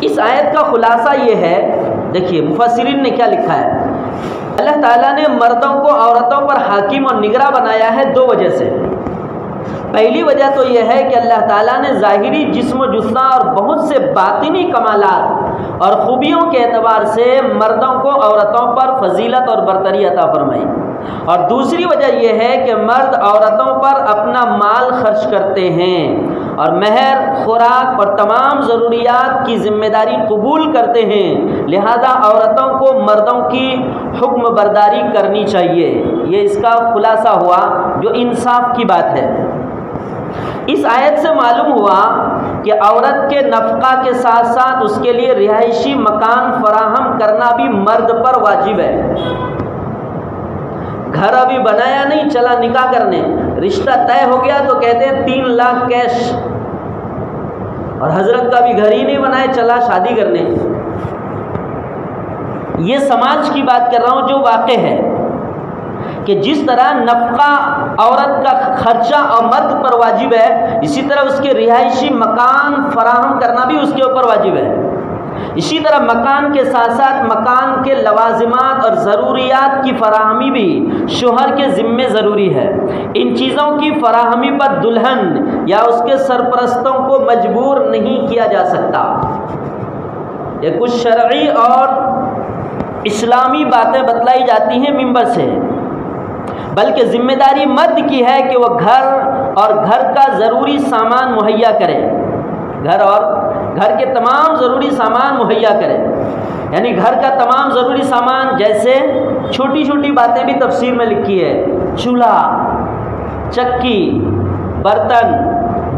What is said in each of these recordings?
اس آیت کا خلاصہ یہ ہے، دیکھیے مفسرین نے کیا لکھا ہے۔ اللہ تعالیٰ نے مردوں کو عورتوں پر حاکم اور نگراں بنایا ہے دو وجہ سے۔ پہلی وجہ تو یہ ہے کہ اللہ تعالیٰ نے ظاہری جسم و جسہ اور بہت سے باطنی کمالات اور خوبیوں کے اعتبار سے مردوں کو عورتوں پر فضیلت اور برتری عطا فرمائی، اور دوسری وجہ یہ ہے کہ مرد عورتوں پر اپنا مال خرچ کرتے ہیں اور مہر، خوراک اور تمام ضروریات کی ذمہ داری قبول کرتے ہیں، لہذا عورتوں کو مردوں کی حکم برداری کرنی چاہیے۔ یہ اس کا خلاصہ ہوا جو انصاف کی بات ہے۔ اس آیت سے معلوم ہوا کہ عورت کے نفقہ کے ساتھ ساتھ اس کے لیے رہائشی مکان فراہم کرنا بھی مرد پر واجب ہے۔ گھر ابھی بنایا نہیں، چلا نکاح کرنے، رشتہ طے ہو گیا تو کہتے ہیں 3 لاکھ کیش، اور حضرت کا بھی گھر ہی نہیں بنائے، چلا شادی کرنے۔ یہ سماج کی بات کر رہا ہوں جو واقع ہے کہ جس طرح نفقہ عورت کا خرچہ اور مرد پر واجب ہے، اسی طرح اس کے رہائشی مکان فراہم کرنا بھی اس کے اوپر واجب ہے۔ اسی طرح مکان کے ساتھ ساتھ مکان کے لوازمات اور ضروریات کی فراہمی بھی شوہر کے ذمے ضروری ہے۔ ان چیزوں کی فراہمی پر دلہن یا اس کے سرپرستوں کو مجبور نہیں کیا جا سکتا۔ یہ کچھ شرعی اور اسلامی باتیں بتلائی جاتی ہیں ممبر سے، بلکہ ذمہ داری مرد کی ہے کہ وہ گھر اور گھر کا ضروری سامان مہیا کرے، گھر کے تمام ضروری سامان مہیا کرے، یعنی گھر کا تمام ضروری سامان، جیسے چھوٹی چھوٹی باتیں بھی تفسیر میں لکھی ہے، چولہا، چکی، برتن،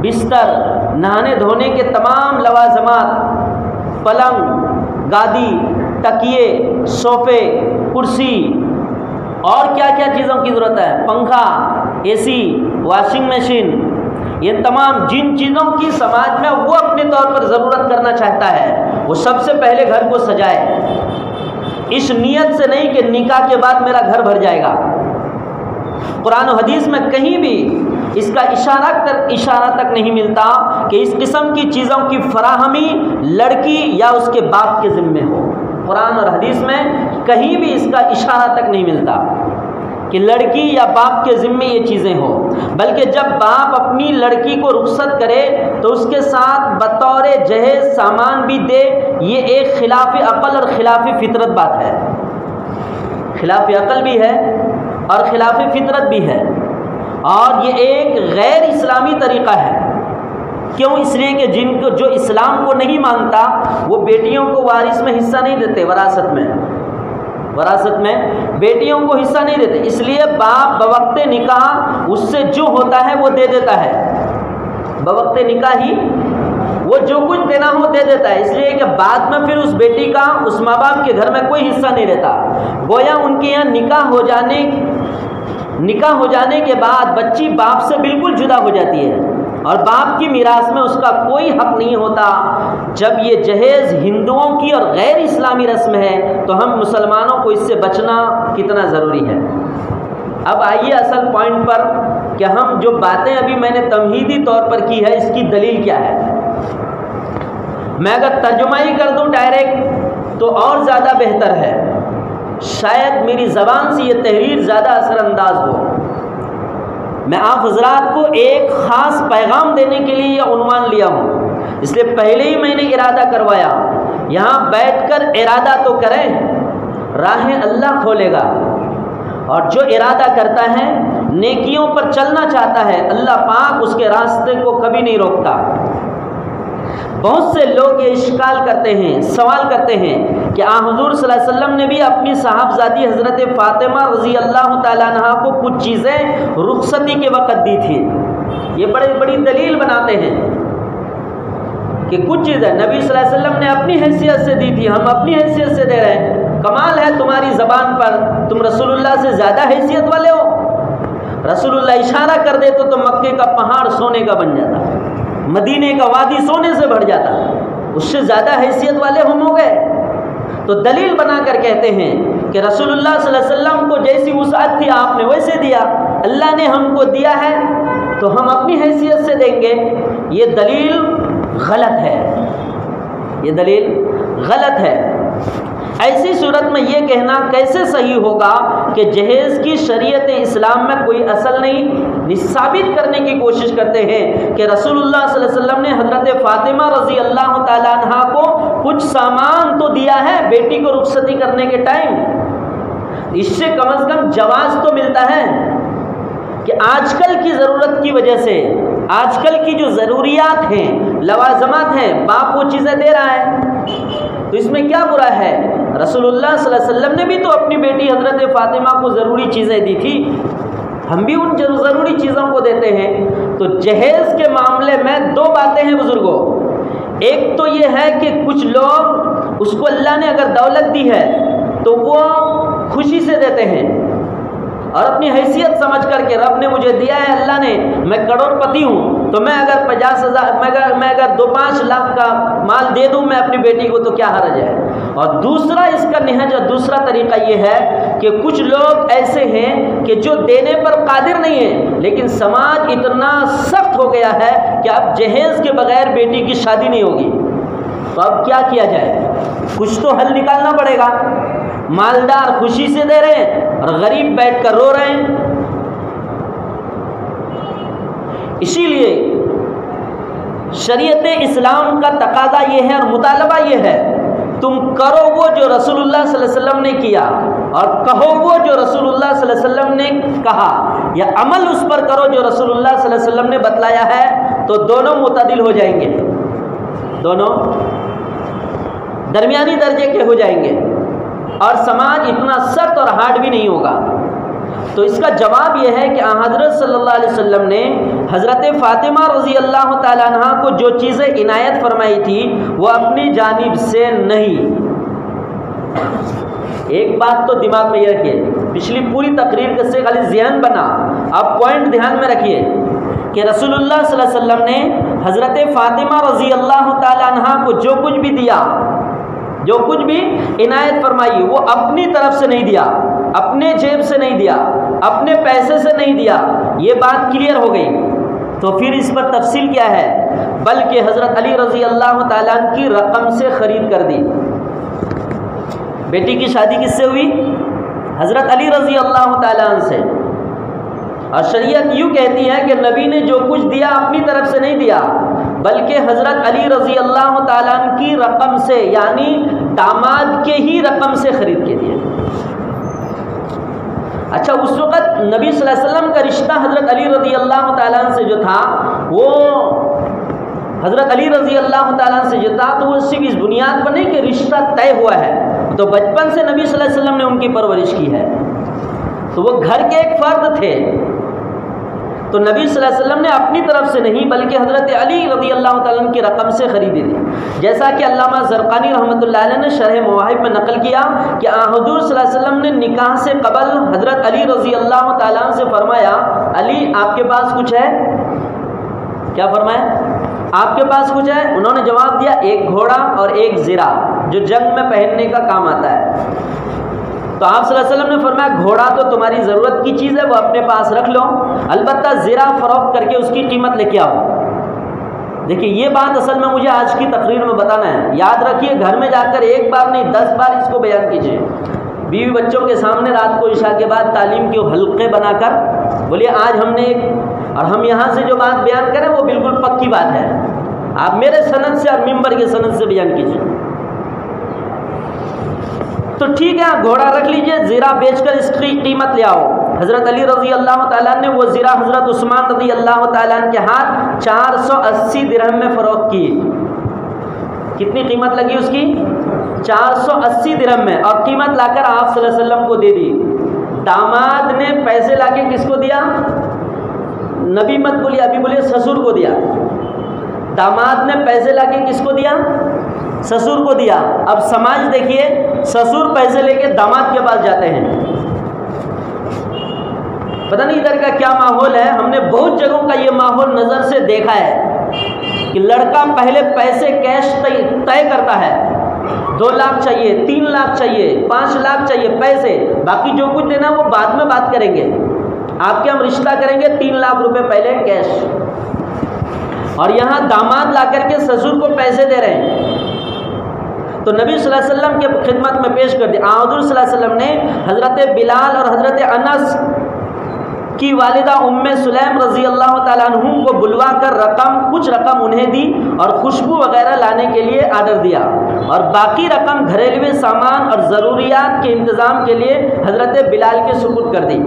بستر، نہانے دھونے کے تمام لوازمات، پلنگ، گادی، تکیے، صوفے، کرسی، اور کیا کیا چیزوں کی ضرورت ہے، پنکھا، اے سی، واشنگ مشین، یہ تمام جن چیزوں کی سماج میں وہ اپنے طور پر ضرورت کرنا چاہتا ہے، وہ سب سے پہلے گھر کو سجائے، اس نیت سے نہیں کہ نکاح کے بعد میرا گھر بھر جائے گا۔ قرآن و حدیث میں کہیں بھی اس کا اشارہ تک نہیں ملتا کہ اس قسم کی چیزوں کی فراہمی لڑکی یا اس کے باپ کے ذمے ہو۔ قرآن اور حدیث میں کہیں بھی اس کا اشارہ تک نہیں ملتا کہ لڑکی یا باپ کے ذمے یہ چیزیں ہوں، بلکہ جب باپ اپنی لڑکی کو رخصت کرے تو اس کے ساتھ بطور جہیز سامان بھی دے۔ یہ ایک خلاف عقل اور خلاف فطرت بات ہے، خلاف عقل بھی ہے اور خلاف فطرت بھی ہے، اور یہ ایک غیر اسلامی طریقہ ہے۔ کیوں؟ اس لیے کہ جو اسلام کو نہیں مانتا وہ بیٹیوں کو وارث میں حصہ نہیں دیتے، وراثت میں بیٹیوں کو حصہ نہیں دیتے، اس لیے باپ بوقت نکاح اس سے جو ہوتا ہے وہ دے دیتا ہے، بوقت نکاح ہی وہ جو کچھ دینا ہو دے دیتا ہے، اس لیے کہ بعد میں پھر اس بیٹی کا اس ماں باپ کے گھر میں کوئی حصہ نہیں رہتا۔ گویا ان کے یہاں نکاح ہو جانے کے بعد بچی باپ سے بالکل جدا ہو جاتی ہے، اور باپ کی میراث میں اس کا کوئی حق نہیں ہوتا۔ جب یہ جہیز ہندوؤں کی اور غیر اسلامی رسم ہے تو ہم مسلمانوں کو اس سے بچنا کتنا ضروری ہے۔ اب آئیے اصل پوائنٹ پر کہ ہم جو باتیں ابھی میں نے تمہیدی طور پر کی ہے اس کی دلیل کیا ہے۔ میں اگر ترجمہ ہی کر دوں ڈائریکٹ تو اور زیادہ بہتر ہے، شاید میری زبان سے یہ تحریر زیادہ اثر انداز ہو۔ میں آپ حضرات کو ایک خاص پیغام دینے کے لیے یہ عنوان لیا ہوں، اس لیے پہلے ہی میں نے ارادہ کروایا، یہاں بیٹھ کر ارادہ تو کریں، راہیں اللہ کھولے گا، اور جو ارادہ کرتا ہے نیکیوں پر چلنا چاہتا ہے اللہ پاک اس کے راستے کو کبھی نہیں روکتا۔ بہت سے لوگ یہ اشکال کرتے ہیں، سوال کرتے ہیں کہ حضور صلی اللہ علیہ وسلم نے بھی اپنی صاحبزادی حضرت فاطمہ رضی اللہ تعالیٰ عنہ کو کچھ چیزیں رخصتی کے وقت دی تھی۔ یہ بڑی دلیل بناتے ہیں کہ کچھ چیزیں نبی صلی اللہ علیہ وسلم نے اپنی حیثیت سے دی تھی، ہم اپنی حیثیت سے دے رہے ہیں۔ کمال ہے تمہاری زبان پر، تم رسول اللہ سے زیادہ حیثیت والے ہو۔ رسول اللہ اشارہ کر دے تو مکے کا پہاڑ سونے کا بن جاتا، مدینے کا وادی سونے سے بھر جاتا، اس سے زیادہ حیثیت والے ہم ہو گئے۔ تو دلیل بنا کر کہتے ہیں کہ رسول اللہ صلی اللہ علیہ وسلم کو جیسی وسعت تھی آپ نے ویسے دیا، اللہ نے ہم کو دیا ہے تو ہم اپنی حیثیت سے دیں گے۔ یہ دلیل غلط ہے، یہ دلیل غلط ہے۔ ایسی صورت میں یہ کہنا کیسے صحیح ہوگا کہ جہیز کی شریعت اسلام میں کوئی اصل نہیں؟ ثابت کرنے کی کوشش کرتے ہیں کہ رسول اللہ صلی اللہ علیہ وسلم نے حضرت فاطمہ رضی اللہ تعالیٰ عنہ کو کچھ سامان تو دیا ہے بیٹی کو رخصتی کرنے کے ٹائم، اس سے کم از کم جواز تو ملتا ہے کہ آج کل کی ضرورت کی وجہ سے، آج کل کی جو ضروریات ہیں، لوازمات ہیں، باپ وہ چیزیں دے رہا ہے تو اس میں کیا برا ہے؟ رسول اللہ صلی اللہ علیہ وسلم نے بھی تو اپنی بیٹی حضرت فاطمہ کو ضروری چیزیں دی تھی، ہم بھی ان ضروری چیزوں کو دیتے ہیں۔ تو جہیز کے معاملے میں دو باتیں ہیں بزرگوں، ایک تو یہ ہے کہ کچھ لوگ اس کو اللہ نے اگر دولت دی ہے تو وہ خوشی سے دیتے ہیں اور اپنی حیثیت سمجھ کر کے رب نے مجھے دیا ہے، اللہ نے، میں کروڑ پتی ہوں تو میں اگر 50,000 میں اگر 2-5 لاکھ کا مال دے دوں میں اپنی بیٹی کو تو کیا حرج ہے۔ اور دوسرا اس کا نہج اور دوسرا طریقہ یہ ہے کہ کچھ لوگ ایسے ہیں کہ جو دینے پر قادر نہیں ہیں لیکن سماج اتنا سخت ہو گیا ہے کہ اب جہیز کے بغیر بیٹی کی شادی نہیں ہوگی، تو اب کیا کیا جائے؟ کچھ تو حل نکالنا پڑے گا۔ مالدار خوشی سے دے رہے ہیں اور غریب بیٹھ کر رو رہے ہیں۔ اسی لیے شریعت اسلام کا تقاضا یہ ہے اور مطالبہ یہ ہے، تم کرو وہ جو رسول اللہ صلی اللہ علیہ وسلم نے کیا اور کہو وہ جو رسول اللہ صلی اللہ علیہ وسلم نے کہا، یا عمل اس پر کرو جو رسول اللہ صلی اللہ علیہ وسلم نے بتلایا ہے، تو دونوں معتدل ہو جائیں گے، دونوں درمیانی درجے کے ہو جائیں گے اور سماج اتنا سخت اور ہارڈ بھی نہیں ہوگا۔ تو اس کا جواب یہ ہے کہ حضرت صلی اللہ علیہ وسلم نے حضرت فاطمہ رضی اللہ تعالیٰ عنہ کو جو چیزیں عنایت فرمائی تھی وہ اپنی جانب سے نہیں۔ ایک بات تو دماغ میں یہ رکھیے، پچھلی پوری تقریر کے سے خالی ذہن بنا، آپ پوائنٹ دھیان میں رکھیے کہ رسول اللہ صلی اللہ علیہ وسلم نے حضرت فاطمہ رضی اللہ تعالیٰ عنہ کو جو کچھ بھی دیا، جو کچھ بھی عنایت فرمائی، وہ اپنی طرف سے نہیں دیا، اپنے جیب سے نہیں دیا، اپنے پیسے سے نہیں دیا۔ یہ بات کلیئر ہو گئی۔ تو پھر اس پر تفصیل کیا ہے؟ بلکہ حضرت علی رضی اللہ تعالیٰ عنہ کی رقم سے خرید کر دی۔ بیٹی کی شادی کس سے ہوئی؟ حضرت علی رضی اللہ تعالیٰ عنہ سے۔ اور شریعت یوں کہتی ہے کہ نبی نے جو کچھ دیا اپنی طرف سے نہیں دیا بلکہ حضرت علی رضی اللہ تعالیٰ عنہ کی رقم سے، یعنی داماد کے ہی رقم سے خرید کے دیا۔ اچھا، اس وقت نبی صلی اللہ علیہ وسلم کا رشتہ حضرت علی رضی اللہ تعالیٰ عنہ سے جو تھا، وہ حضرت علی رضی اللہ تعالیٰ عنہ سے جو تھا تو وہ صرف اس بنیاد پر نہیں کہ رشتہ طے ہوا ہے، تو بچپن سے نبی صلی اللہ علیہ وسلم نے ان کی پرورش کی ہے، تو وہ گھر کے ایک فرد تھے۔ تو نبی صلی اللہ علیہ وسلم نے اپنی طرف سے نہیں بلکہ حضرت علی رضی اللہ تعالیٰ عنہ کی رقم سے خریدی تھی، جیسا کہ علامہ زرقانی رحمۃ اللہ علیہ نے شرح مواہب میں نقل کیا کہ حضور صلی اللہ علیہ وسلم نے نکاح سے قبل حضرت علی رضی اللہ تعالیٰ عنہ سے فرمایا، علی آپ کے پاس کچھ ہے؟ کیا فرمایا؟ آپ کے پاس کچھ ہے؟ انہوں نے جواب دیا، ایک گھوڑا اور ایک زرہ جو جنگ میں پہننے کا کام آتا ہے۔ تو آپ صلی اللہ علیہ وسلم نے فرمایا، گھوڑا تو تمہاری ضرورت کی چیز ہے، وہ اپنے پاس رکھ لو، البتہ زرہ فروخت کر کے اس کی قیمت لے کے آؤ۔ دیکھیے یہ بات اصل میں مجھے آج کی تقریر میں بتانا ہے، یاد رکھیے، گھر میں جا کر ایک بار نہیں 10 بار اس کو بیان کیجیے، بیوی بچوں کے سامنے رات کو عشاء کے بعد تعلیم کے حلقے بنا کر بولیے آج ہم نے اور ہم یہاں سے جو بات بیان کریں وہ بالکل پکی بات ہے، آپ میرے سند سے اور ممبر کے سند سے بیان کیجیے۔ تو ٹھیک ہے، گھوڑا رکھ لیجئے، زیرہ بیچ کر اس کی قیمت لے آؤ۔ حضرت علی رضی اللہ تعالیٰ نے وہ زیرہ حضرت عثمان رضی اللہ تعالیٰ کے ہاتھ 480 درہم میں فروخت کی۔ کتنی قیمت لگی اس کی؟ 480 درہم میں، اور قیمت لا کر آپ صلی اللہ علیہ وسلم کو دے دی۔ داماد نے پیسے لا کے کس کو دیا؟ نبی مت بولیے، ابھی بولیے سسر کو دیا۔ داماد نے پیسے لا کے کس کو دیا؟ سسر کو دیا۔ اب سماج دیکھیے، سسر پیسے لے کے داماد کے پاس جاتے ہیں، پتہ نہیں ادھر کا کیا ماحول ہے۔ ہم نے بہت جگہوں کا یہ ماحول نظر سے دیکھا ہے کہ لڑکا پہلے پیسے کیش طے کرتا ہے، 2 لاکھ چاہیے، 3 لاکھ چاہیے، 5 لاکھ چاہیے پیسے، باقی جو کچھ دینا وہ بعد میں بات کریں گے، آپ کے ہم رشتہ کریں گے، 3 لاکھ روپے پہلے کیش۔ اور یہاں داماد لا کر کے سسر کو پیسے دے رہے ہیں، تو نبی صلی اللہ علیہ وسلم کے خدمت میں پیش کر دیا۔ حضور صلی اللہ علیہ وسلم نے حضرت بلال اور حضرت انس کی والدہ ام سلیم رضی اللہ تعالیٰ عنہ کو بلوا کر کچھ رقم انہیں دی اور خوشبو وغیرہ لانے کے لیے آرڈر دیا، اور باقی رقم گھریلو سامان اور ضروریات کے انتظام کے لیے حضرت بلال کے سپرد کر دی۔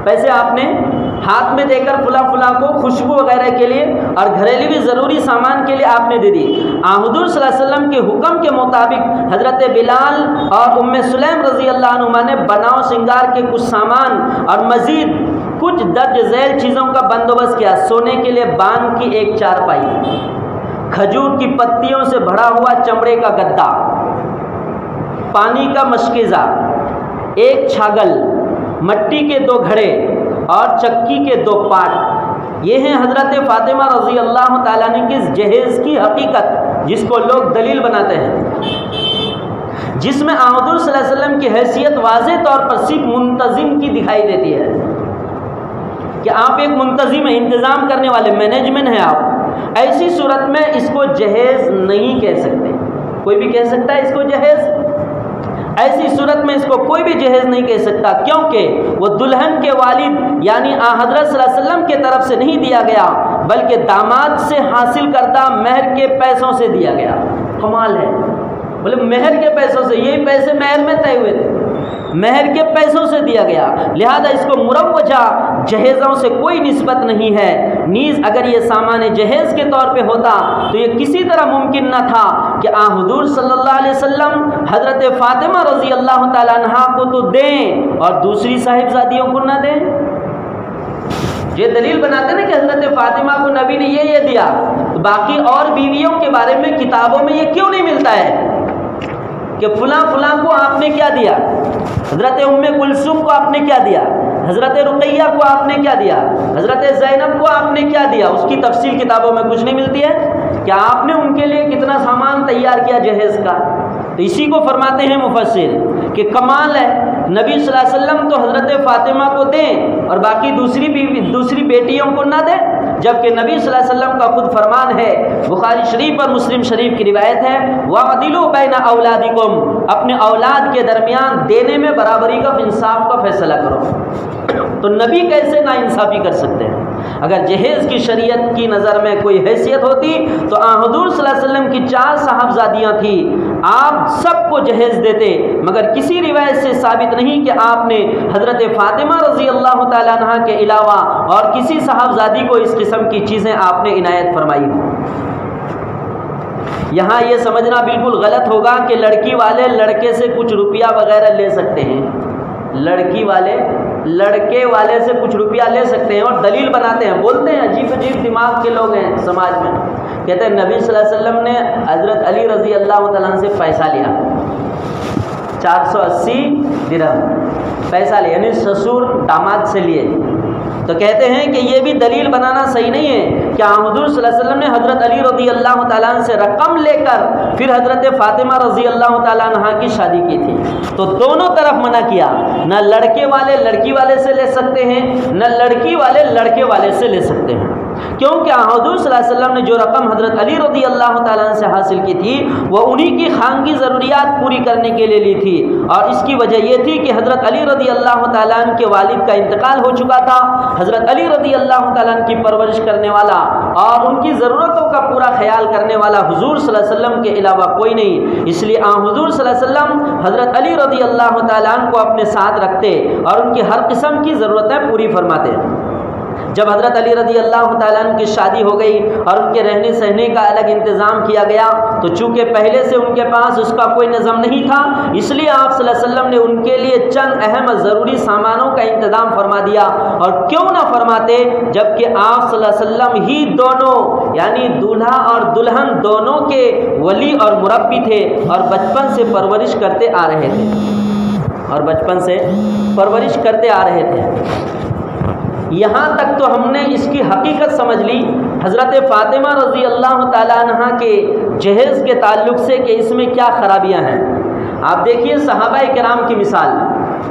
پیسے آپ نے ہاتھ میں دے کر فلاں فلاں کو خوشبو وغیرہ کے لیے اور گھریلو ضروری سامان کے لیے آپ نے دے دی۔ حضور صلی اللہ علیہ وسلم کے حکم کے مطابق حضرت بلال اور ام سلیم رضی اللہ عنہما نے بناؤ سنگار کے کچھ سامان اور مزید کچھ درج ذیل چیزوں کا بندوبست کیا۔ سونے کے لیے بان کی ایک چارپائی، کھجور کی پتیوں سے بھرا ہوا چمڑے کا گدا، پانی کا مشکیزہ، ایک چھاگل، مٹی کے 2 گھڑے اور چکی کے 2 پاٹ۔ یہ ہیں حضرت فاطمہ رضی اللہ تعالیٰ عنہ کی جہیز کی حقیقت، جس کو لوگ دلیل بناتے ہیں، جس میں حضور صلی اللہ علیہ وسلم کی حیثیت واضح طور پر صرف منتظم کی دکھائی دیتی ہے کہ آپ ایک منتظم ہیں، انتظام کرنے والے، مینجمنٹ ہیں آپ۔ ایسی صورت میں اس کو جہیز نہیں کہہ سکتے۔ کوئی بھی کہہ سکتا ہے اس کو جہیز؟ ایسی صورت میں اس کو کوئی بھی جہیز نہیں کہہ سکتا، کیونکہ وہ دلہن کے والد یعنی حضرت صلی اللہ علیہ وسلم کی طرف سے نہیں دیا گیا، بلکہ داماد سے حاصل کردہ مہر کے پیسوں سے دیا گیا۔ کمال ہے، بولے مہر کے پیسوں سے، یہی پیسے مہر میں طے ہوئے تھے، مہر کے پیسوں سے دیا گیا، لہذا اس کو مروجہ جہیزوں سے کوئی نسبت نہیں ہے۔ نیز اگر یہ سامان جہیز کے طور پہ ہوتا تو یہ کسی طرح ممکن نہ تھا کہ حضور صلی اللہ علیہ وسلم حضرت فاطمہ رضی اللہ تعالیٰ عنہا کو تو دیں اور دوسری صاحبزادیوں کو نہ دیں۔ یہ دلیل بناتے ہیں نا کہ حضرت فاطمہ کو نبی نے یہ دیا، تو باقی اور بیویوں کے بارے میں کتابوں میں یہ کیوں نہیں ملتا ہے کہ فلاں فلاں کو آپ نے کیا دیا، حضرت ام کلثوم کو آپ نے کیا دیا، حضرت رقیہ کو آپ نے کیا دیا، حضرت زینب کو آپ نے کیا دیا؟ اس کی تفصیل کتابوں میں کچھ نہیں ملتی ہے کہ آپ نے ان کے لیے کتنا سامان تیار کیا جہیز کا۔ تو اسی کو فرماتے ہیں مفسر کہ کمال ہے، نبی صلی اللہ علیہ وسلم تو حضرت فاطمہ کو دیں اور باقی دوسری بیٹیوں کو نہ دیں، جبکہ نبی صلی اللہ علیہ وسلم کا خود فرمان ہے، بخاری شریف اور مسلم شریف کی روایت ہے، وَعْدِلُوا بَيْنَ أَوْلَادِكُمْ، اپنے اولاد کے درمیان دینے میں برابری کا انصاف کا فیصلہ کرو۔ تو نبی کیسے ناانصافی کر سکتے ہیں؟ اگر جہیز کی شریعت کی نظر میں کوئی حیثیت ہوتی تو حضور صلی اللہ علیہ وسلم کی 4 صاحبزادیاں تھیں، آپ سب کو جہیز دیتے، مگر کسی روایت سے ثابت نہیں کہ آپ نے حضرت فاطمہ رضی اللہ تعالیٰ عنہ کے علاوہ اور کسی صاحبزادی کو اس قسم کی چیزیں آپ نے عنایت فرمائی ہوں۔ یہاں یہ سمجھنا بالکل غلط ہوگا کہ لڑکی والے لڑکے سے کچھ روپیہ وغیرہ لے سکتے ہیں، لڑکی والے لڑکے والے سے کچھ روپیہ لے سکتے ہیں اور دلیل بناتے ہیں، بولتے ہیں، عجیب عجیب دماغ کے لوگ ہیں سماج میں، کہتے ہیں نبی صلی اللہ علیہ وسلم نے حضرت علی رضی اللہ تعالیٰ عنہ سے پیسہ لیا، 480 درہم پیسہ لیا، یعنی سسر داماد سے لیے، تو کہتے ہیں کہ یہ بھی دلیل بنانا صحیح نہیں ہے کہ حضور صلی اللہ علیہ وسلم نے حضرت علی رضی اللہ تعالیٰ عنہ سے رقم لے کر پھر حضرت فاطمہ رضی اللہ تعالیٰ عنہ کی شادی کی تھی۔ تو دونوں طرف منع کیا، نہ لڑکے والے لڑکی والے سے لے سکتے ہیں، نہ لڑکی والے لڑکے والے سے لے سکتے ہیں، کیونکہ حضور صلی اللہ علیہ وسلم نے جو رقم حضرت علی رضی اللہ تعالیٰ عنہ سے حاصل کی تھی وہ انہی کی خانگی ضروریات پوری کرنے کے لیے لی تھی، اور اس کی وجہ یہ تھی کہ حضرت علی رضی اللہ تعالیٰ عنہ کے والد کا انتقال ہو چکا تھا، حضرت علی رضی اللہ تعالیٰ عنہ کی پرورش کرنے والا اور ان کی ضرورتوں کا پورا خیال کرنے والا حضور صلی اللہ علیہ وسلم کے علاوہ کوئی نہیں، اس لیے حضور صلی اللہ علیہ وسلم حضرت علی رضی اللہ تعالیٰ عنہ کو اپنے ساتھ رکھتے اور ان کی ہر قسم کی ضرورتیں پوری فرماتے۔ جب حضرت علی رضی اللہ تعالیٰ عنہ کی شادی ہو گئی اور ان کے رہنے سہنے کا الگ انتظام کیا گیا، تو چونکہ پہلے سے ان کے پاس اس کا کوئی نظم نہیں تھا، اس لیے آپ صلی اللہ علیہ وسلم نے ان کے لیے چند اہم ضروری سامانوں کا انتظام فرما دیا، اور کیوں نہ فرماتے جبکہ آپ صلی اللہ علیہ وسلم ہی دونوں یعنی دولہا اور دلہن دونوں کے ولی اور مربی تھے اور بچپن سے پرورش کرتے آ رہے تھے یہاں تک تو ہم نے اس کی حقیقت سمجھ لی حضرت فاطمہ رضی اللہ تعالیٰ عنہ کے جہیز کے تعلق سے کہ اس میں کیا خرابیاں ہیں۔ آپ دیکھیے صحابہ کرام کی مثال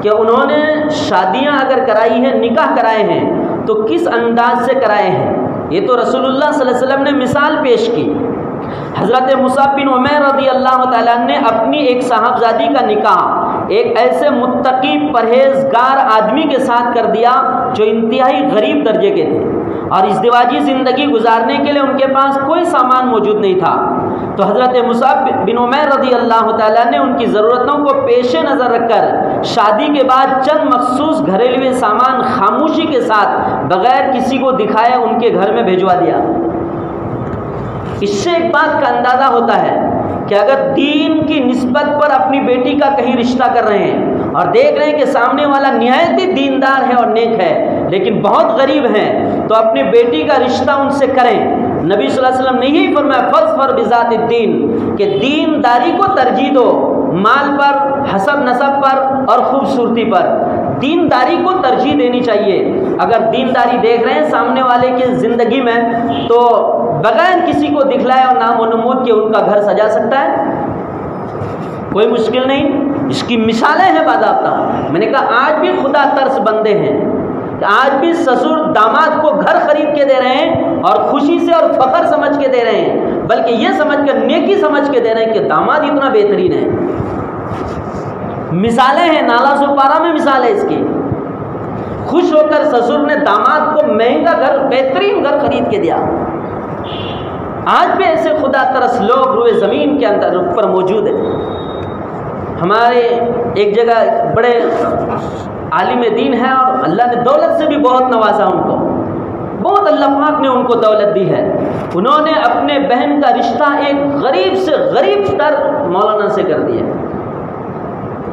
کہ انہوں نے شادیاں اگر کرائی ہیں، نکاح کرائے ہیں تو کس انداز سے کرائے ہیں۔ یہ تو رسول اللہ صلی اللہ علیہ وسلم نے مثال پیش کی حضرت مصعب بن عمیر رضی اللہ تعالیٰ نے اپنی ایک صاحبزادی کا نکاح ایک ایسے متقی پرہیزگار آدمی کے ساتھ کر دیا جو انتہائی غریب درجے کے تھے اور ازدواجی زندگی گزارنے کے لیے ان کے پاس کوئی سامان موجود نہیں تھا. تو حضرت مصعب بن عمیر رضی اللہ تعالیٰ نے ان کی ضرورتوں کو پیش نظر رکھ کر شادی کے بعد چند مخصوص گھریلو سامان خاموشی کے ساتھ بغیر کسی کو دکھائے ان کے گھر میں بھیجوا دیا. اس سے ایک بات کا اندازہ ہوتا ہے کہ اگر دین کی نسبت پر اپنی بیٹی کا کہیں رشتہ کر رہے ہیں اور دیکھ رہے ہیں کہ سامنے والا نہایت ہی دیندار ہے اور نیک ہے لیکن بہت غریب ہیں تو اپنی بیٹی کا رشتہ ان سے کریں. نبی صلی اللہ علیہ وسلم نے یہی فرمایا فاظفر بذات الدین کہ دینداری کو ترجیح دو مال پر، حسب نسب پر اور خوبصورتی پر. دینداری کو ترجیح دینی چاہیے. اگر دینداری دیکھ رہے ہیں سامنے والے کی زندگی میں تو بغیر کسی کو دکھلائے اور نام و نمود کے ان کا گھر سجا سکتا ہے، کوئی مشکل نہیں. اس کی مثالیں ہیں باضابطہ. میں نے کہا آج بھی خدا ترس بندے ہیں کہ آج بھی سسر داماد کو گھر خرید کے دے رہے ہیں اور خوشی سے اور فخر سمجھ کے دے رہے ہیں، بلکہ یہ سمجھ کر نیکی سمجھ کے دے رہے ہیں کہ داماد اتنا بہترین ہے. مثالیں ہیں، نالا سوپارا میں مثال ہے اس کی. خوش ہو کر سسر نے داماد کو مہنگا گھر، بہترین گھر خرید کے دیا. آج بھی ایسے خدا ترس لوگ روئے زمین کے اندر پر موجود ہیں. ہمارے ایک جگہ بڑے عالم دین ہے اور اللہ نے دولت سے بھی بہت نوازا ان کو، بہت اللہ پاک نے ان کو دولت دی ہے. انہوں نے اپنے بہن کا رشتہ ایک غریب سے غریب تر مولانا سے کر دیا.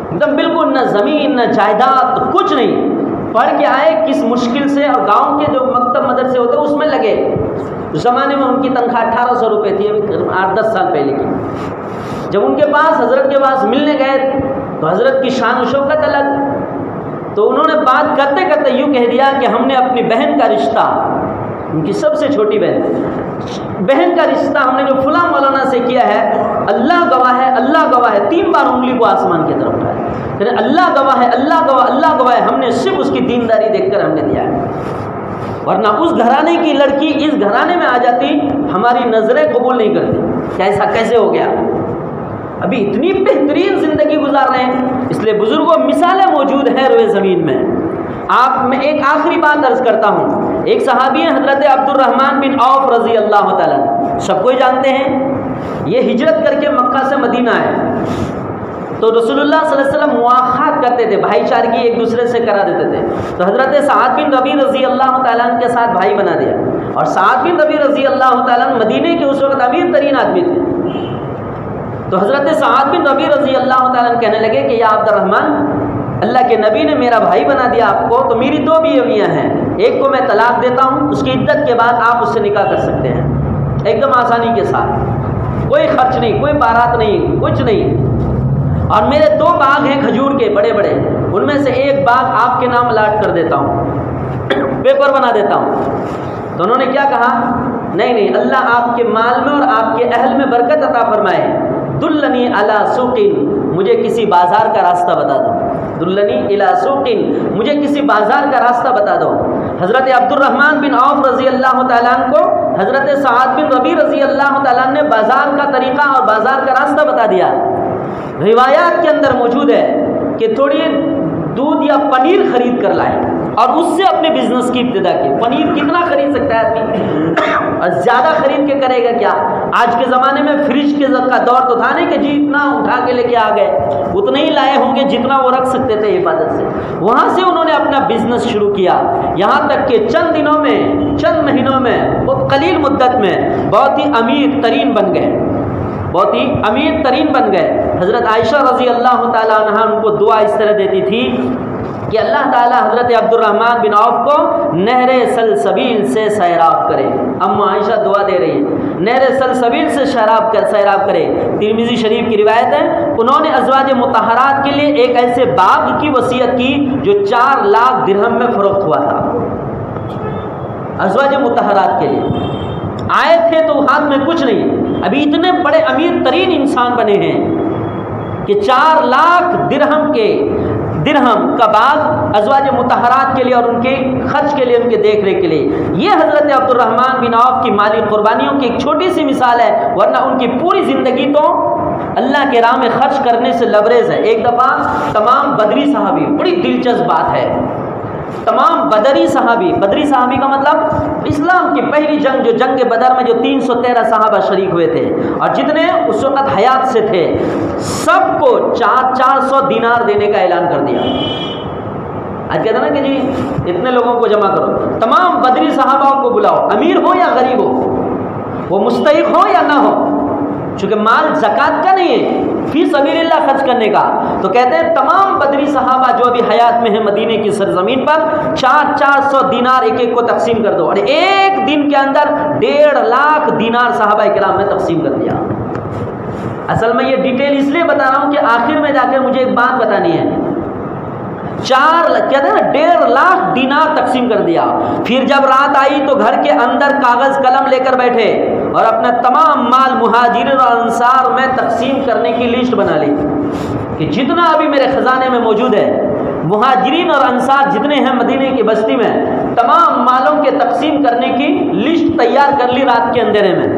ایک دم بالکل نہ زمین نہ جائیداد کچھ نہیں. پڑھ کے آئے کس مشکل سے، اور گاؤں کے جو مکتب مدرسے ہوتے اس میں لگے. اس زمانے میں ان کی تنخواہ 1800 روپے تھی، 8-10 سال پہلے کی. جب ان کے پاس حضرت کے پاس ملنے گئے تو حضرت کی شان و شوکت الگ. تو انہوں نے بات کرتے کرتے یوں کہہ دیا کہ ہم نے اپنی بہن کا رشتہ، ان کی سب سے چھوٹی بہن کا رشتہ ہم نے جو فلاں مولانا سے کیا ہے، اللہ گواہ ہے، اللہ گواہ ہے. 3 بار انگلی کو آسمان کی طرف اٹھایا، اللہ گواہ ہے، اللہ گواہ، اللہ گواہ ہے، ہم نے صرف اس کی دینداری دیکھ کر ہم نے دیا ہے. ورنہ اس گھرانے کی لڑکی اس گھرانے میں آ جاتی ہماری نظریں قبول نہیں کرتی کہ ایسا کیسے ہو گیا. ابھی اتنی بہترین زندگی گزار رہے ہیں. اس لیے بزرگوں مثالیں موجود ہیں روئے زمین میں. میں ایک آخری بات عرض کرتا ہوں. ایک صحابی ہیں حضرت عبد الرحمن بن عوف رضی اللہ تعالیٰ، سب کوئی جانتے ہیں. یہ ہجرت کر کے مکہ سے مدینہ آئے تو رسول اللہ صلی اللہ علیہ وسلم مواخات کرتے تھے، بھائی چارگی ایک دوسرے سے کرا دیتے تھے. تو حضرت سعد بن ربیع رضی اللہ تعالیٰ عنہ کے ساتھ بھائی بنا دیا. اور سعد بن ربیع رضی اللہ تعالیٰ عنہ مدینے کے اس وقت امیر ترین آدمی تھے. تو حضرت سعد بن ربیع رضی اللہ تعالیٰ عنہ کہنے لگے کہ یا عبد الرحمن، اللہ کے نبی نے میرا بھائی بنا دیا آپ کو، تو میری 2 بیویاں ہیں، ایک کو میں طلاق دیتا ہوں، اس کی عدت کے بعد آپ اس سے نکاح کر سکتے ہیں ایک دم آسانی کے ساتھ، کوئی خرچ نہیں، کوئی بارات نہیں، کچھ نہیں. اور میرے 2 باغ ہیں کھجور کے بڑے بڑے، ان میں سے ایک باغ آپ کے نام الاٹ کر دیتا ہوں، پیپر بنا دیتا ہوں. تو انہوں نے کیا کہا، نہیں، اللہ آپ کے مال میں اور آپ کے اہل میں برکت عطا فرمائے. دلنی علی سوقین، مجھے کسی بازار کا راستہ بتا دو. دلنی الی سوقین، مجھے کسی بازار کا راستہ بتا دو. حضرت عبد الرحمن بن عوف رضی اللہ تعالیٰ عنہ کو حضرت سعد بن ربیع رضی اللہ تعالیٰ عنہ نے بازار کا طریقہ اور بازار کا راستہ بتا دیا. روایات کے اندر موجود ہے کہ تھوڑی دودھ یا پنیر خرید کر لائے اور اس سے اپنے بزنس کی ابتدا کی. پنیر کتنا خرید سکتا ہے آدمی، اور زیادہ خرید کے کرے گا کیا. آج کے زمانے میں فریج کے کا دور تو تھا نہیں کہ جی اتنا اٹھا کے لے کے آ گئے، اتنے ہی لائے ہوں گے جتنا وہ رکھ سکتے تھے حفاظت سے. وہاں سے انہوں نے اپنا بزنس شروع کیا، یہاں تک کہ چند دنوں میں، چند مہینوں میں، بہت قلیل مدت میں بہت ہی امیر ترین بن گئے، بہت ہی امیر ترین بن گئے. حضرت عائشہ رضی اللہ تعالیٰ عنہ ان کو دعا اس طرح دیتی تھی کہ اللہ تعالیٰ حضرت عبد الرحمن بن عوف کو نہر سلسبیل سے سیراب کرے. اما عائشہ دعا دے رہی ہیں نہر سلسبیل سے سیراب کرے. ترمذی شریف کی روایت ہے، انہوں نے ازواج مطہرات کے لیے ایک ایسے باغ کی وصیت کی جو 4 لاکھ درہم میں فروخت ہوا تھا. ازواج مطہرات کے لیے آئے تھے تو ہاتھ میں کچھ نہیں، ابھی اتنے بڑے امیر ترین انسان بنے ہیں کہ 4 لاکھ درہم کے درہم کا باغ ازواج مطہرات کے لیے اور ان کے خرچ کے لیے، ان کے دیکھ ریکھ کے لیے۔ یہ حضرت عبد الرحمن بن عوف کی مالی قربانیوں کی ایک چھوٹی سی مثال ہے، ورنہ ان کی پوری زندگی تو اللہ کے راہ میں خرچ کرنے سے لبریز ہے۔ ایک دفعہ تمام بدری صحابی، بڑی دلچسپ بات ہے، تمام بدری صحابی کا مطلب اسلام کی پہلی جنگ، جو جنگ بدر میں جو 313 صحابہ شریک ہوئے تھے اور جتنے اس وقت حیات سے تھے، سب کو 400 دینار دینے کا اعلان کر دیا۔ آج کہتے ہیں نا کہ جی اتنے لوگوں کو جمع کرو، تمام بدری صحابہ کو بلاؤ، امیر ہو یا غریب ہو، وہ مستحق ہو یا نہ ہو، چونکہ مال زکوٰۃ کا نہیں ہے، فی سبیل اللہ خرچ کرنے کا۔ تو کہتے ہیں تمام بدری صحابہ جو ابھی حیات میں ہیں مدینے کی سرزمین پر، 400 دینار ایک ایک کو تقسیم کر دو، اور ایک دن کے اندر 1.5 لاکھ دینار صحابہ کرام نے تقسیم کر دیا۔ اصل میں یہ ڈیٹیل اس لیے بتا رہا ہوں کہ آخر میں جا کر مجھے ایک بات بتانی ہے۔ کہتے ہیں نا 1.5 لاکھ دینار تقسیم کر دیا۔ پھر جب رات آئی تو گھر کے اندر کاغذ قلم لے کر بیٹھے اور اپنا تمام مال مہاجرین اور انصار میں تقسیم کرنے کی لسٹ بنا لی کہ جتنا ابھی میرے خزانے میں موجود ہے، مہاجرین اور انصار جتنے ہیں مدینے کی بستی میں، تمام مالوں کے تقسیم کرنے کی لسٹ تیار کر لی رات کے اندھیرے میں۔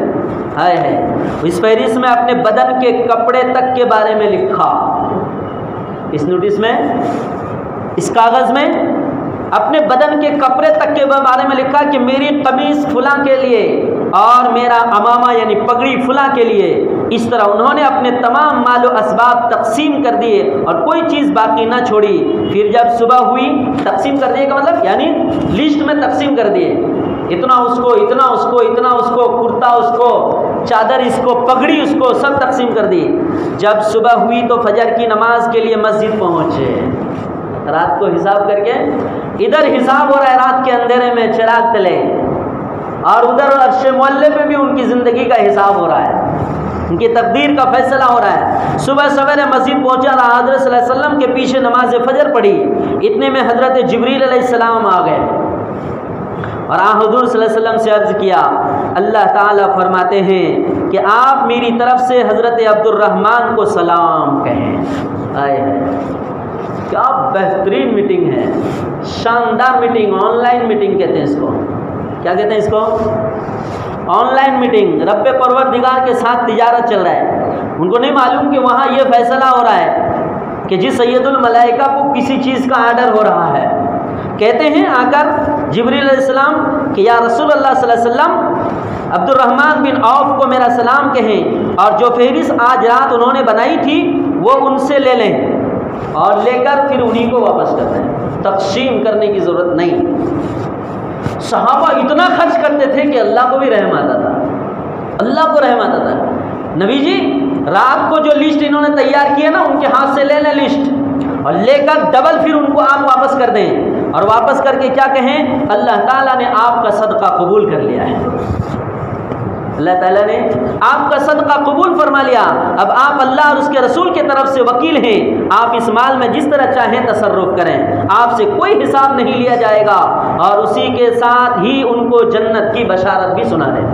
ہائے ہے، اس فہرست میں اپنے بدن کے کپڑے تک کے بارے میں لکھا، اس نوٹس میں، اس کاغذ میں اپنے بدن کے کپڑے تک کے بارے میں لکھا کہ میری قمیص فلاں کے لیے اور میرا امامہ یعنی پگڑی فلاں کے لیے۔ اس طرح انہوں نے اپنے تمام مال و اسباب تقسیم کر دیے اور کوئی چیز باقی نہ چھوڑی۔ پھر جب صبح ہوئی، تقسیم کر دیے کا مطلب یعنی لسٹ میں تقسیم کر دیے، اتنا اس کو، اتنا اس کو، اتنا اس کو، کرتا اس کو، چادر اس کو، پگڑی اس کو، سب تقسیم کر دی۔ جب صبح ہوئی تو فجر کی نماز کے لیے مسجد پہنچے، رات کو حساب کر کے، ادھر حساب ہو رہا ہے رات کے اندھیرے میں چراغ تلے، اور ادھر عرش معلے پہ بھی ان کی زندگی کا حساب ہو رہا ہے، ان کی تقدیر کا فیصلہ ہو رہا ہے۔ صبح سویرے مسجد پہنچا، حضرت صلی اللہ علیہ وسلم کے پیچھے نماز فجر پڑھی، اتنے میں حضرت جبریل علیہ السلام آ گئے اور حضور صلی اللہ علیہ وسلم سے عرض کیا، اللہ تعالیٰ فرماتے ہیں کہ آپ میری طرف سے حضرت عبد الرحمن کو سلام کہیں۔ آئے کیا بہترین میٹنگ ہے، شاندار میٹنگ، آن لائن میٹنگ کہتے ہیں اس کو، کیا کہتے ہیں اس کو؟ On line meeting. رب پروردگار کے ساتھ تجارت چل رہا ہے، ان کو نہیں معلوم کہ وہاں یہ فیصلہ ہو رہا ہے کہ جس سید الملائکہ کو کسی چیز کا آرڈر ہو رہا ہے۔ کہتے ہیں آ کر جبریل علیہ السلام کہ یا رسول اللہ صلی اللہ علیہ وسلم، عبد الرحمن بن عوف کو میرا سلام کہیں، اور جو فہرست آج رات انہوں نے بنائی تھی وہ ان سے لے لیں اور لے کر پھر انہی کو واپس کر دیں، تقسیم کرنے کی ضرورت نہیں۔ صحابہ اتنا خرچ کرتے تھے کہ اللہ کو بھی رحم آتا تھا، اللہ کو رحم آتا تھا۔ نبی جی رات کو جو لسٹ انہوں نے تیار کی ہے نا، ان کے ہاتھ سے لے لیں لسٹ اور لے کر ڈبل پھر ان کو آپ واپس کر دیں، اور واپس کر کے کیا کہیں، اللہ تعالیٰ نے آپ کا صدقہ قبول کر لیا ہے، اللہ تعالیٰ نے آپ کا صدقہ قبول فرما لیا، اب آپ اللہ اور اس کے رسول کے طرف سے وکیل ہیں، آپ اس مال میں جس طرح چاہیں تصرف کریں، آپ سے کوئی حساب نہیں لیا جائے گا، اور اسی کے ساتھ ہی ان کو جنت کی بشارت بھی سنا دیں۔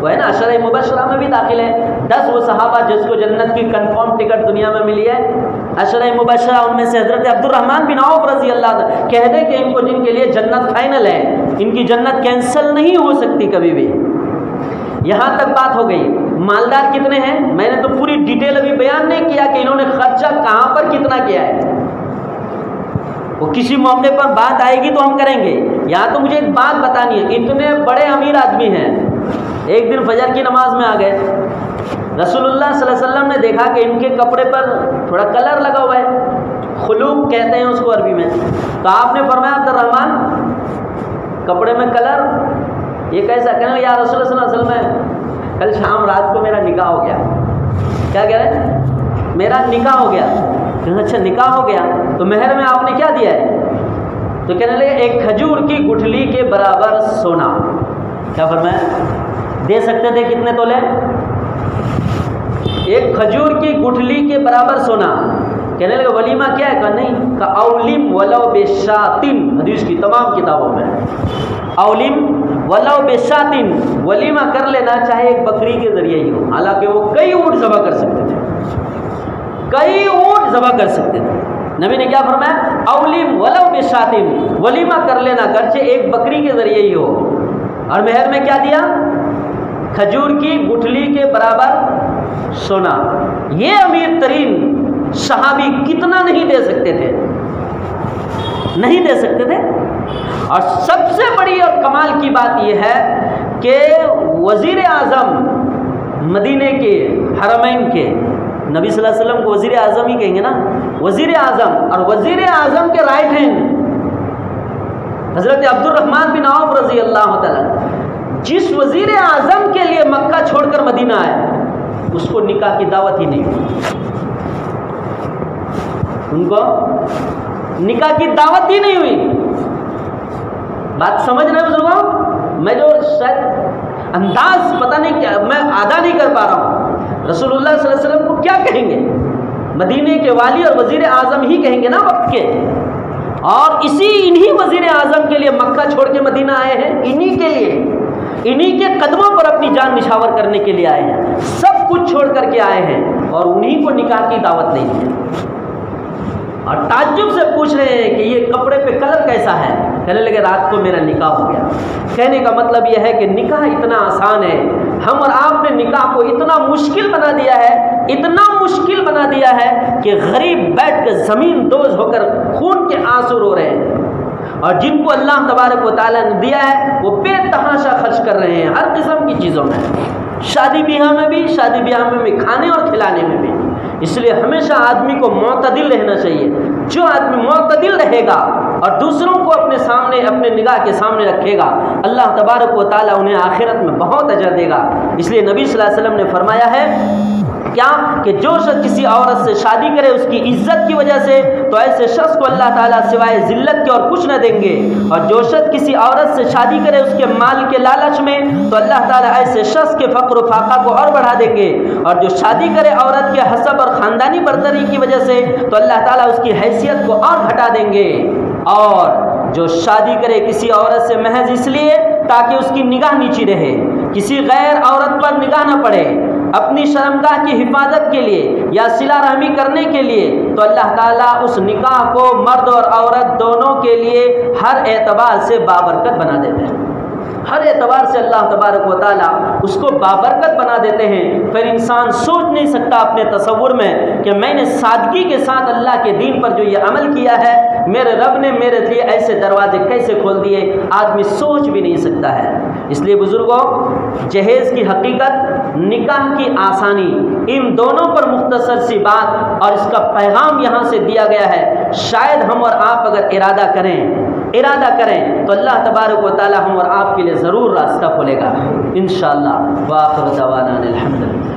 وہ ہے نا عشرہ مبشرہ میں بھی داخل ہے، 10 وہ صحابہ جس کو جنت کی کنفرم ٹکٹ دنیا میں ملی ہے، عشرہ مبشرہ، ان میں سے حضرت عبد الرحمن بن عوف رضی اللہ عنہ کہہ دے کہ ان کو، جن کے لیے جنت فائنل ہے، ان کی جنت کینسل نہیں ہو سکتی کبھی بھی۔ یہاں تک بات ہو گئی۔ مالدار کتنے ہیں میں نے تو پوری ڈیٹیل ابھی بیان نہیں کیا کہ انہوں نے خرچہ کہاں پر کتنا کیا ہے، وہ کسی موقع پر بات آئے گی تو ہم کریں گے۔ یہاں تو مجھے ایک بات بتانی ہے، اتنے بڑے امیر آدمی ہیں، ایک دن فجر کی نماز میں آ گئے، رسول اللہ صلی اللہ علیہ وسلم نے دیکھا کہ ان کے کپڑے پر تھوڑا کلر لگا ہوا ہے، خلوق کہتے ہیں اس کو عربی میں، تو آپ نے فرمایا عبد الرحمن کپڑے میں کلر یہ کیسا؟ کہنے لگے یا رسول اللہ صلی اللہ علیہ وسلم کل شام رات کو میرا نکاح ہو گیا۔ کیا کہہ رہے ہیں؟ میرا نکاح ہو گیا۔ اچھا نکاح ہو گیا تو مہر میں آپ نے کیا دیا ہے؟ تو کہنے لگے ایک کھجور کی گٹھلی کے برابر سونا۔ کیا فرمایا؟ دے سکتے تھے کتنے تولے؟ ایک کھجور کی گٹھلی کے برابر سونا۔ کہنے لگے ولیمہ کیا ہے؟ کہا نہیں، کہا اولم ولو بشاتن، حدیث کی تمام کتابوں میں اولم ولو بشاتن، ولیمہ کر لینا چاہے ایک بکری کے ذریعے ہی ہو، حالانکہ وہ کئی اونٹ ذبح کر سکتے تھے، کئی اونٹ ذبح کر سکتے تھے، نبی نے کیا فرمایا؟ اولیم ولو بشاتم، ولیمہ کر لینا گرچہ ایک بکری کے ذریعے ہی ہو۔ اور مہر میں کیا دیا؟ کھجور کی گٹھلی کے برابر سونا۔ یہ امیر ترین صحابی کتنا نہیں دے سکتے تھے؟ نہیں دے سکتے تھے۔ اور سب سے بڑی اور کمال کی بات یہ ہے کہ وزیر اعظم مدینے کے حرمین کے، نبی صلی اللہ علیہ وسلم کو وزیر اعظم ہی کہیں گے نا، وزیر اعظم، اور وزیر اعظم کے رائٹ ہینڈ حضرت عبد الرحمن بن عوف رضی اللہ تعالیٰ، جس وزیر اعظم کے لیے مکہ چھوڑ کر مدینہ آئے، اس کو نکاح کی دعوت ہی نہیں ہوئی، ان کو نکاح کی دعوت ہی نہیں ہوئی۔ بات سمجھ رہے ہیں بزرگوں؟ میں جو شاید انداز پتہ نہیں کیا میں ادا نہیں کر پا رہا ہوں، رسول اللہ صلی اللہ علیہ وسلم کو کیا کہیں گے؟ مدینے کے والی اور وزیر اعظم ہی کہیں گے نا وقت کے، اور انہی وزیر اعظم کے لیے مکہ چھوڑ کے مدینہ آئے ہیں، انہی کے لیے، انہی کے قدموں پر اپنی جان نشاور کرنے کے لیے آئے ہیں، سب کچھ چھوڑ کر کے آئے ہیں، اور انہی کو نکاح کی دعوت نہیں ہے۔ اور تعجب سے پوچھ رہے ہیں کہ یہ کپڑے پہ کلر کیسا ہے؟ کہنے لگے رات کو میرا نکاح ہو گیا۔ کہنے کا مطلب یہ ہے کہ نکاح اتنا آسان ہے، ہم اور آپ نے نکاح کو اتنا مشکل بنا دیا ہے، اتنا مشکل بنا دیا ہے کہ غریب بیٹھ کے زمین دوز ہو کر خون کے آنسو رو رہے ہیں، اور جن کو اللہ تبارک و تعالیٰ نے دیا ہے وہ بے تحاشا خرچ کر رہے ہیں ہر قسم کی چیزوں میں، شادی بیاہ میں بھی، شادی بیاہ میں بھی، کھانے اور کھلانے میں بھی۔ اس لیے ہمیشہ آدمی کو معتدل رہنا چاہیے۔ جو آدمی معتدل رہے گا اور دوسروں کو اپنے سامنے، اپنے نگاہ کے سامنے رکھے گا، اللہ تبارک و تعالیٰ انہیں آخرت میں بہت اجر دے گا۔ اس لیے نبی صلی اللہ علیہ وسلم نے فرمایا ہے کیا کہ جو شخص کسی عورت سے شادی کرے اس کی عزت کی وجہ سے، تو ایسے شخص کو اللہ تعالیٰ سوائے ذلت کے اور کچھ نہ دیں گے، اور جو شخص کسی عورت سے شادی کرے اس کے مال کے لالچ میں، تو اللہ تعالیٰ ایسے شخص کے فقر و فاقہ کو اور بڑھا دیں گے، اور جو شادی کرے عورت کے حسب اور خاندانی برتری کی وجہ سے، تو اللہ تعالیٰ اس کی حیثیت کو اور گھٹا دیں گے، اور جو شادی کرے کسی عورت سے محض اس لیے تاکہ اس کی نگاہ نیچی رہے، کسی غیر عورت پر نگاہ نہ پڑے، اپنی شرمگاہ کی حفاظت کے لیے یا صلہ رحمی کرنے کے لیے، تو اللہ تعالیٰ اس نکاح کو مرد اور عورت دونوں کے لیے ہر اعتبار سے بابرکت بنا دیتے ہیں۔ ہر اعتبار سے اللہ تبارک و تعالیٰ اس کو بابرکت بنا دیتے ہیں۔ پھر انسان سوچ نہیں سکتا اپنے تصور میں کہ میں نے سادگی کے ساتھ اللہ کے دین پر جو یہ عمل کیا ہے، میرے رب نے میرے لیے ایسے دروازے کیسے کھول دیے، آدمی سوچ بھی نہیں سکتا ہے۔ اس لیے بزرگوں، جہیز کی حقیقت، نکاح کی آسانی، ان دونوں پر مختصر سی بات اور اس کا پیغام یہاں سے دیا گیا ہے۔ شاید ہم اور آپ اگر ارادہ کریں تو اللہ تبارک و تعالی ہم اور آپ کے لیے ضرور راستہ کھولے گا انشاءاللہ۔ وآخر دعوانا الحمدللہ۔